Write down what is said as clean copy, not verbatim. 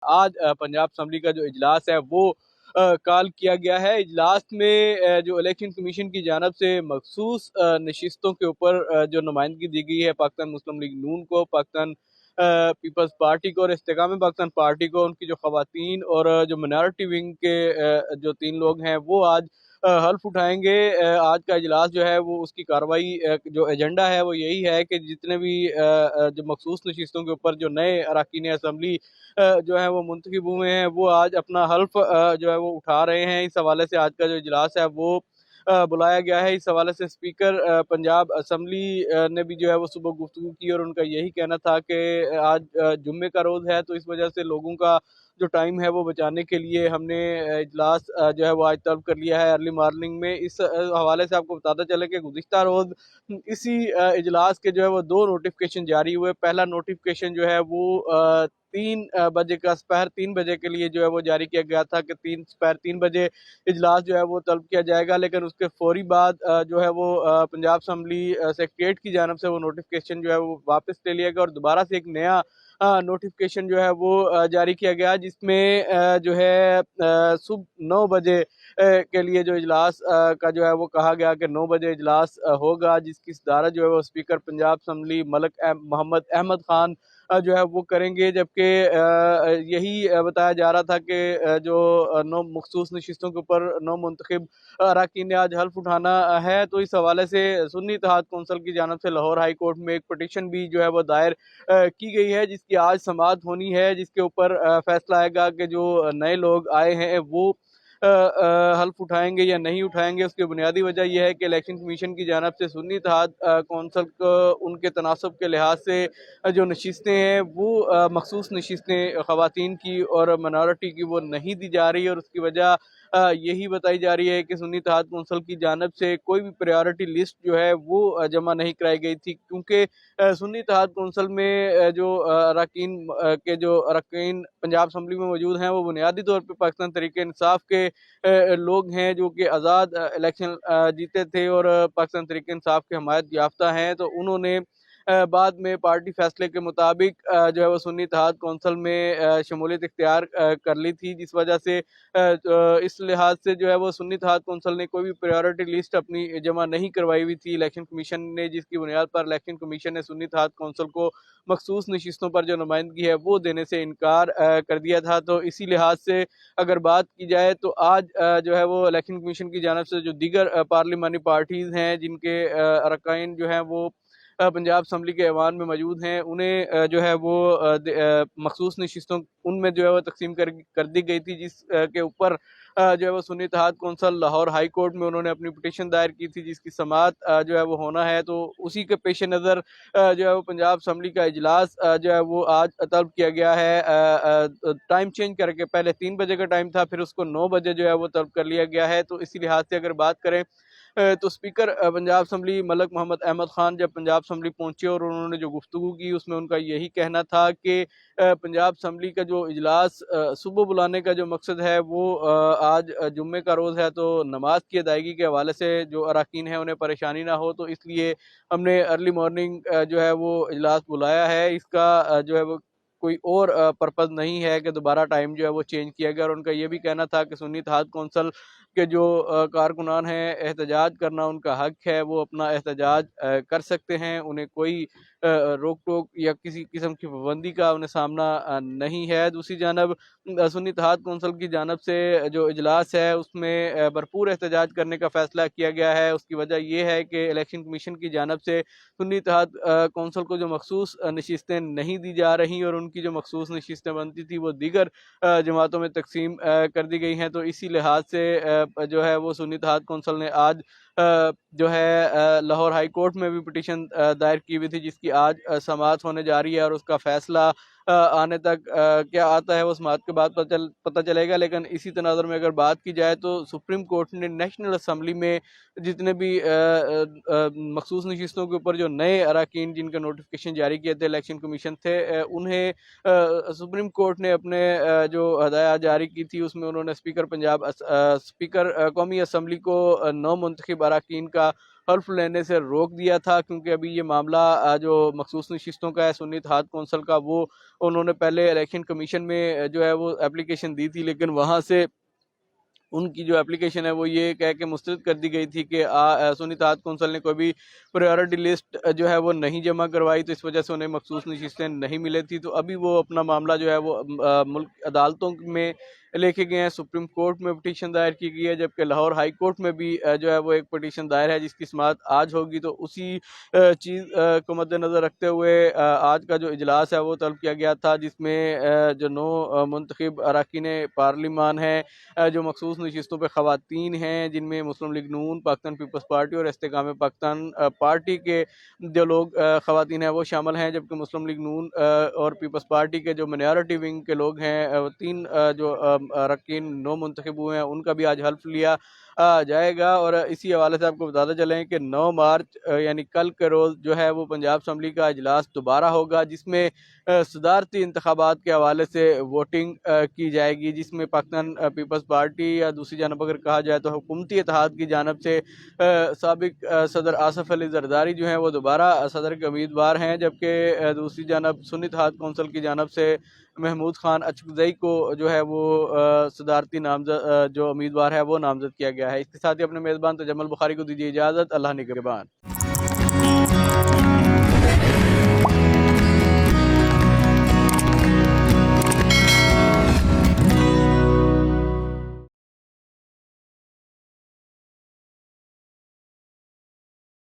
आज पंजाब असम्बली का जो इजलास है वो कॉल किया गया है। इजलास में जो इलेक्शन कमीशन की जानब से मखसूस नशिस्तों के ऊपर जो नुमाइंदगी दी गई है पाकिस्तान मुस्लिम लीग नून को, पाकिस्तान पीपल्स पार्टी को और इस्तेकाम पाकिस्तान पार्टी को, उनकी जो खवातीन और जो माइनॉरिटी विंग के जो 3 लोग हैं वो आज हल्फ उठाएंगे। आज का इजलास जो है वो उसकी कार्रवाई जो एजेंडा है वो यही है कि जितने भी जो मखसूस नशिस्तों के ऊपर जो नए अरकान असम्बली जो है वो मुंतखब हुए हैं वो आज अपना हल्फ जो है वो उठा रहे हैं। इस हवाले से आज का जो इजलास है वो बुलाया गया है। इस हवाले से स्पीकर पंजाब असम्बली ने भी जो है वो सुबह गुफ्तगू की और उनका यही कहना था कि आज जुम्मे का रोज़ है, तो इस वजह से लोगों का जो टाइम है वो बचाने के लिए हमने इजलास जो है वो आज तलब कर लिया है अर्ली मॉर्निंग में। इस हवाले से आपको बताता चले कि गुज़िश्ता रोज़ इसी इजलास के जो है वो 2 नोटिफिकेशन जारी हुए। पहला नोटिफिकेशन जो है वो 3 बजे का दोपहर 3 बजे के लिए जो है वो जारी किया गया था कि दोपहर 3 बजे इजलास जो है वो तलब किया जाएगा, लेकिन उसके फौरी बाद जो है वो पंजाब असम्बली सेक्रेटेरिएट की जानब से वो नोटिफिकेशन जो है वो वापस ले लिया गया और दोबारा से एक नया नोटिफिकेशन जो है वो जारी किया गया, जिसमें जो है सुबह 9 बजे के लिए जो इजलास का जो है वो कहा गया कि 9 बजे इजलास होगा, जिसकी सदारत जो है वो स्पीकर पंजाब असम्बली मलक मोहम्मद अहमद खान जो है वो करेंगे। जबकि यही बताया जा रहा था कि जो 9 मखसूस नशिस्तों के ऊपर 9 मुंतखब अरकान ने आज हल्फ उठाना है। तो इस हवाले से सुन्नी इत्तेहाद कौंसल की जानब से लाहौर हाई कोर्ट में एक पटिशन भी जो है वो दायर की गई है, जिसकी आज समाअत होनी है, जिसके ऊपर फैसला आएगा कि जो नए लोग आए हैं वो हल्फ उठाएंगे या नहीं उठाएंगे। उसकी बुनियादी वजह यह है कि इलेक्शन कमीशन की जानब से सुन्नी इत्तेहाद कौंसल को उनके तनासब के लिहाज से जो नशिस्तें हैं वो मखसूस नशिस्तें ख़वातीन की और माइनॉरिटी की वो नहीं दी जा रही, और उसकी वजह यही बताई जा रही है कि सुन्नी इत्तेहाद कौंसल की जानब से कोई भी प्रायोरिटी लिस्ट जो है वो जमा नहीं कराई गई थी, क्योंकि सुन्नी इत्तेहाद कौंसल में जो अरकान के जो अरकान पंजाब असम्बली में मौजूद हैं वो बुनियादी तौर पर पाकिस्तान तहरीक इंसाफ के लोग हैं जो कि आज़ाद इलेक्शन जीते थे और पाकिस्तान तहरीक इंसाफ के हमायत याफ्ता हैं। तो उन्होंने बाद में पार्टी फैसले के मुताबिक जो है वो सुन्नी इत्तेहाद कौंसल में शमूलियत इख्तियार कर ली थी, जिस वजह से इस लिहाज से जो है वो सुन्नी इत्तेहाद कौंसल ने कोई भी प्रायोरिटी लिस्ट अपनी जमा नहीं करवाई हुई थी इलेक्शन कमीशन ने, जिसकी बुनियाद पर इलेक्शन कमीशन ने सुन्नी इत्तेहाद कौंसल को मखसूस नशिस्तों पर जो नुमाइंदगी है वो देने से इनकार कर दिया था। तो इसी लिहाज से अगर बात की जाए तो आज जो है वो इलेक्शन कमीशन की जानब से जो दीगर पार्लिमानी पार्टीज़ हैं जिनके अरकान जो हैं वो पंजाब असम्बली के ऐवान में मौजूद हैं, उन्हें जो है वो मखसूस नशिस्तों उनमें जो है वो तकसीम कर दी गई थी, जिस के ऊपर जो है वो Sunni Ittehad council Lahore high court में उन्होंने अपनी पिटीशन दायर की थी, जिसकी समाअत जो है वो होना है। तो उसी के पेश नज़र जो है वो पंजाब असम्बली का इजलास जो है वो आज तलब किया गया है। टाइम चेंज करके पहले 3 बजे का टाइम था, फिर उसको 9 बजे जो है वो तलब कर लिया गया है। तो इसी लिहाज से अगर बात करें तो स्पीकर पंजाब असम्बली मलक मोहम्मद अहमद खान जब पंजाब असम्बली पहुंचे और उन्होंने जो गुफ्तगू की उसमें उनका यही कहना था कि पंजाब असम्बली का जो इजलास सुबह बुलाने का जो मकसद है वो आज जुम्मे का रोज़ है, तो नमाज की अदायगी के हवाले से जो अरकान हैं उन्हें परेशानी ना हो, तो इसलिए हमने अर्ली मॉर्निंग जो है वो इजलास बुलाया है। इसका जो है वो कोई और पर्पज़ नहीं है कि दोबारा टाइम जो है वो चेंज किया गया। और उनका ये भी कहना था कि सुन्नी इत्तेहाद कौंसल के जो कारकुनान हैं एहतजाज करना उनका हक है, वो अपना एहतजाज कर सकते हैं, उन्हें कोई रोक टोक या किसी किस्म की पाबंदी का उन्हें सामना नहीं है। दूसरी जानब सुन्नी इत्तेहाद कौंसल की जानब से जो इजलास है उसमें भरपूर एहतजाज करने का फैसला किया गया है। उसकी वजह यह है कि इलेक्शन कमीशन की जानब से सुन्नी इत्तेहाद कौंसल को जो मखसूस नशिस्तें नहीं दी जा रही और उनकी जो मखसूस नशिस्तें बनती थी वो दीगर जमातों में तकसीम कर दी गई हैं। तो इसी लिहाज से जो है वो सुन्नी इत्तेहाद कौंसल ने आज जो है लाहौर हाई कोर्ट में भी पिटीशन दायर की हुई थी, जिसकी आज समाअत होने जा रही है और उसका फैसला आने तक क्या आता है वो समाअत के बाद पता चलेगा। लेकिन इसी तनाज़ुर में अगर बात की जाए तो सुप्रीम कोर्ट ने नेशनल असम्बली में जितने भी मखसूस नशिस्तों के ऊपर जो नए अरकान जिनके नोटिफिकेशन जारी किए थे इलेक्शन कमीशन थे उन्हें सुप्रीम कोर्ट ने अपने जो हदायत जारी की थी उसमें उन्होंने स्पीकर पंजाब स्पीकर कौमी असम्बली को 9 मुंतखब अरकान का हल्फ लेने से रोक दिया था, क्योंकि अभी ये मामला जो मखसूस नशिस्तों का है सुन्नी इत्तेहाद कौंसिल का, वो उन्होंने पहले इलेक्शन कमीशन में जो है वो एप्लीकेशन दी थी, लेकिन वहाँ से उनकी जो एप्लीकेशन है वो ये कह के मुस्तरद कर दी गई थी कि सुन्नी इत्तेहाद कौंसिल ने कोई भी प्रायोरिटी लिस्ट जो है वो नहीं जमा करवाई, तो इस वजह से उन्हें मखसूस नशिस्तें नहीं मिली थी। तो अभी वो अपना मामला जो है वो मुल्क अदालतों में लेके गए हैं। सुप्रीम कोर्ट में पटिशन दायर की गई है, जबकि लाहौर हाई कोर्ट में भी जो है वो एक पटिशन दायर है जिसकी समाअत आज होगी। तो उसी चीज़ को मद्देनज़र रखते हुए आज का जो इजलास है वो तलब किया गया था, जिसमें जो 9 मुंतखब अरकान पार्लिमान हैं, जो मखसूस नशिस्तों पर ख़वातीन हैं, जिनमें मुस्लिम लीग नून, पाकिस्तान पीपल्स पार्टी और इस्तेकाम पाकिस्तान पार्टी के जो लोग ख़वातीन हैं वो शामिल हैं, जबकि मुस्लिम लीग नून और पीपल्स पार्टी के जो माइनॉरिटी विंग के लोग हैं, 3 जो अरकान 9 मुंतखब हुए हैं, उनका भी आज हल्फ लिया जाएगा। और इसी हवाले से आपको बताते चलें कि 9 मार्च यानी कल के रोज़ जो है वो पंजाब असम्बली का इजलास दोबारा होगा, जिसमें सदारती इंतखाबात के हवाले से वोटिंग की जाएगी, जिसमें पाकिस्तान पीपल्स पार्टी या दूसरी जानब अगर कहा जाए तो हुकूमती इत्तेहाद की जानब से साबिक सदर आसफ अली जरदारी जो हैं वो दोबारा सदर के उम्मीदवार हैं, जबकि दूसरी जानब सुन्नी इत्तेहाद कौंसिल की जानब से महमूद खान अचकज़ई को जो है वो सदारती नामज़द जो उम्मीदवार है वो नामज़द किया गया है। इसके साथ ही अपने मेज़बान तजम्मुल बुखारी को दीजिए इजाज़त। अल्लाह निगहबान।